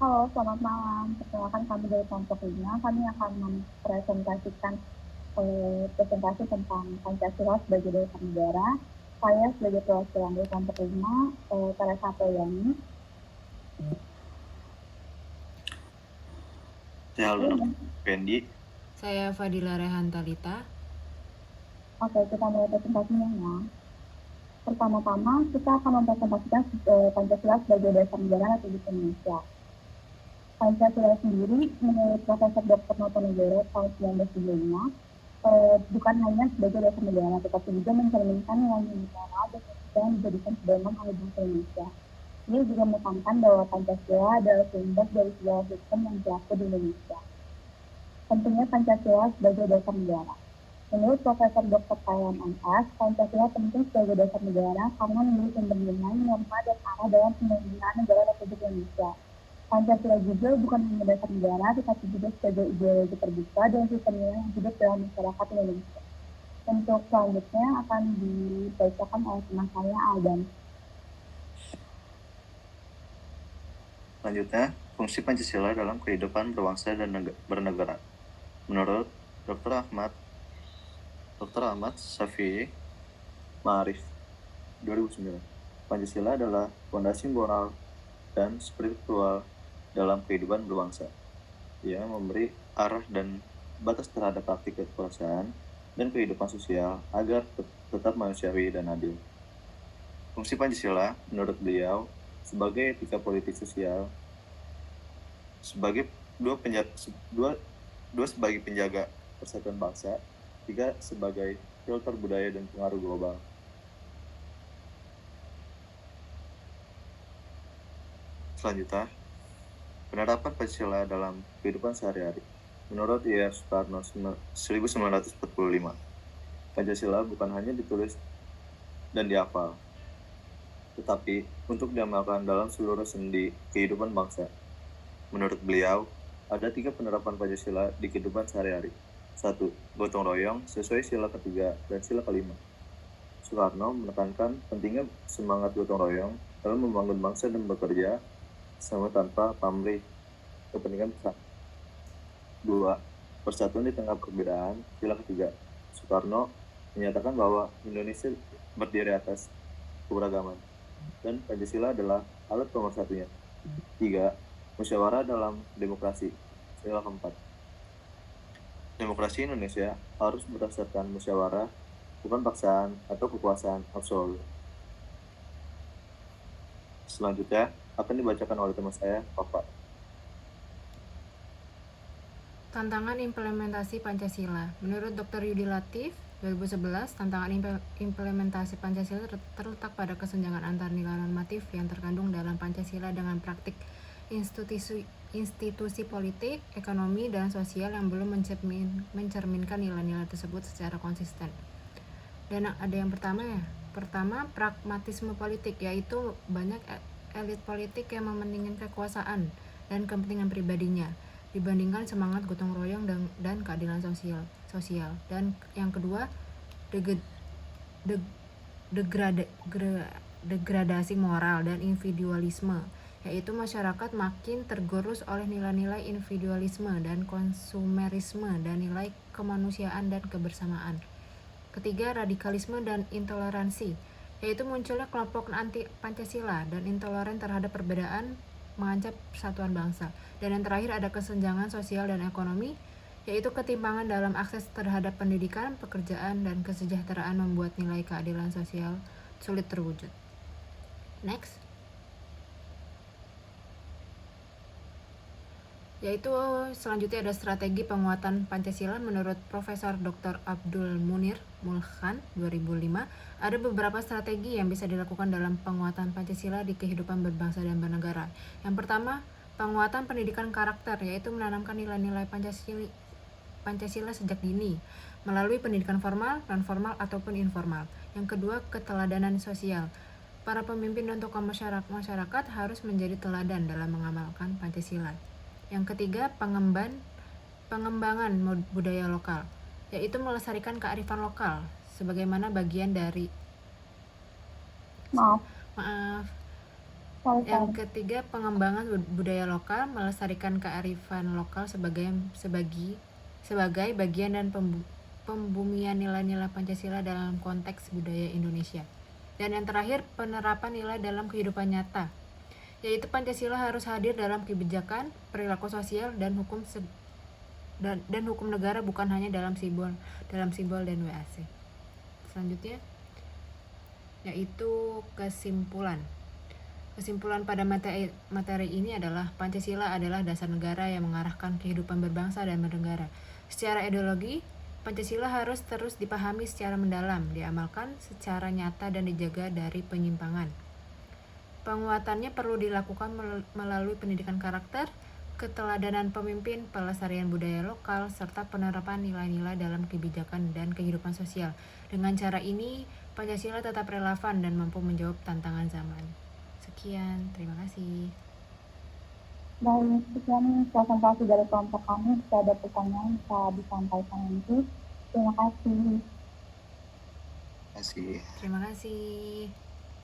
Halo, selamat malam. Perkenalkan kami dari kelompok 5. Kami akan mempresentasikan presentasi tentang Pancasila sebagai dasar negara. Saya sebagai perwakilan dari kelompok 5, Teresa Apriani. Saya Aldo Pendi. Saya Fadila Rehantalita. Oke, kita mulai presentasinya ya. Pertama-tama, kita akan mempresentasikan Pancasila sebagai dasar negara Republik Indonesia. Pancasila sendiri menurut Profesor Dr. Notonegoro tahun 1975 bukan hanya sebagai dasar negara, tetapi juga mencerminkan nilai moral dan etika yang dijadikan pedoman oleh bangsa Indonesia. Ini juga menekankan bahwa Pancasila adalah sumber dari segala hukum yang berlaku di Indonesia. Tentunya Pancasila sebagai dasar negara. Menurut Profesor Dr. Kayan MS, Pancasila penting sebagai dasar negara karena menjadi sumber nilai, norma, dan arah dalam penyelenggaraan negara Republik Indonesia. Pancasila juga bukan hanya dasar negara, tetapi juga sebagai ideologi terbuka dan sistem nilai yang hidup dalam masyarakat Indonesia. Untuk selanjutnya akan dibacakan oleh teman saya, Aldan. Selanjutnya, fungsi Pancasila dalam kehidupan berbangsa dan bernegara. Menurut Dr. Ahmad Syafi'i Ma'arif 2009, Pancasila adalah fondasi moral dan spiritual dalam kehidupan berbangsa. Ia memberi arah dan batas terhadap praktik kekuasaan dan kehidupan sosial agar tetap manusiawi dan adil. Fungsi Pancasila menurut beliau sebagai etika politik sosial, sebagai sebagai penjaga persatuan bangsa, tiga sebagai filter budaya dan pengaruh global. Selanjutnya, penerapan Pancasila dalam kehidupan sehari-hari. Menurut I.R. Soekarno 1945, Pancasila bukan hanya ditulis dan dihafal, tetapi untuk diamalkan dalam seluruh sendi kehidupan bangsa. Menurut beliau, ada 3 penerapan Pancasila di kehidupan sehari-hari. 1. Gotong royong sesuai sila ketiga dan sila kelima. Soekarno menekankan pentingnya semangat gotong royong dalam membangun bangsa dan bekerja sama tanpa pamrih kepentingan besar. 2. Persatuan di tengah perbedaan, sila ketiga. Soekarno menyatakan bahwa Indonesia berdiri atas keberagaman dan Pancasila adalah alat pemersatunya. 3. Musyawarah dalam demokrasi, sila keempat. Demokrasi Indonesia harus berdasarkan musyawarah, bukan paksaan atau kekuasaan absolut. Selanjutnya akan dibacakan oleh teman saya, Bapak. Tantangan implementasi Pancasila. Menurut Dr. Yudi Latif, 2011, tantangan implementasi Pancasila terletak pada kesenjangan antar nilai normatif yang terkandung dalam Pancasila dengan praktik institusi politik, ekonomi, dan sosial yang belum mencerminkan nilai-nilai tersebut secara konsisten. Dan ada yang pertama pragmatisme politik, yaitu banyak elit politik yang mementingkan kekuasaan dan kepentingan pribadinya dibandingkan semangat gotong royong dan keadilan sosial. Dan yang kedua, degradasi moral dan individualisme, yaitu masyarakat makin tergerus oleh nilai-nilai individualisme dan konsumerisme dan nilai kemanusiaan dan kebersamaan. Ketiga, radikalisme dan intoleransi, yaitu munculnya kelompok anti Pancasila dan intoleran terhadap perbedaan mengancam persatuan bangsa. Dan yang terakhir ada kesenjangan sosial dan ekonomi, yaitu ketimpangan dalam akses terhadap pendidikan, pekerjaan, dan kesejahteraan membuat nilai keadilan sosial sulit terwujud. Next. Yaitu selanjutnya ada strategi penguatan Pancasila menurut Profesor Dr. Abdul Munir Mulkhan 2005. Ada beberapa strategi yang bisa dilakukan dalam penguatan Pancasila di kehidupan berbangsa dan bernegara. Yang pertama, penguatan pendidikan karakter, yaitu menanamkan nilai-nilai Pancasila sejak dini melalui pendidikan formal, non-formal, ataupun informal. Yang kedua, keteladanan sosial. Para pemimpin dan tokoh masyarakat harus menjadi teladan dalam mengamalkan Pancasila. Yang ketiga, pengembangan budaya lokal, yaitu melestarikan kearifan lokal sebagaimana bagian dari Sorry. Yang ketiga, pengembangan budaya lokal, melestarikan kearifan lokal sebagai bagian dan pembumian nilai-nilai Pancasila dalam konteks budaya Indonesia. Dan yang terakhir, penerapan nilai dalam kehidupan nyata, yaitu Pancasila harus hadir dalam kebijakan, perilaku sosial, dan hukum negara, bukan hanya dalam simbol dan WAC. Selanjutnya yaitu kesimpulan. Kesimpulan pada materi ini adalah Pancasila adalah dasar negara yang mengarahkan kehidupan berbangsa dan bernegara. Secara ideologi, Pancasila harus terus dipahami secara mendalam, diamalkan secara nyata dan dijaga dari penyimpangan. Penguatannya perlu dilakukan melalui pendidikan karakter, keteladanan pemimpin, pelestarian budaya lokal, serta penerapan nilai-nilai dalam kebijakan dan kehidupan sosial. Dengan cara ini, Pancasila tetap relevan dan mampu menjawab tantangan zaman. Sekian, terima kasih. Baik, sekian presentasi dari kelompok kami. Jika ada pertanyaan bisa disampaikan nanti. Terima kasih. Terima kasih. Terima kasih.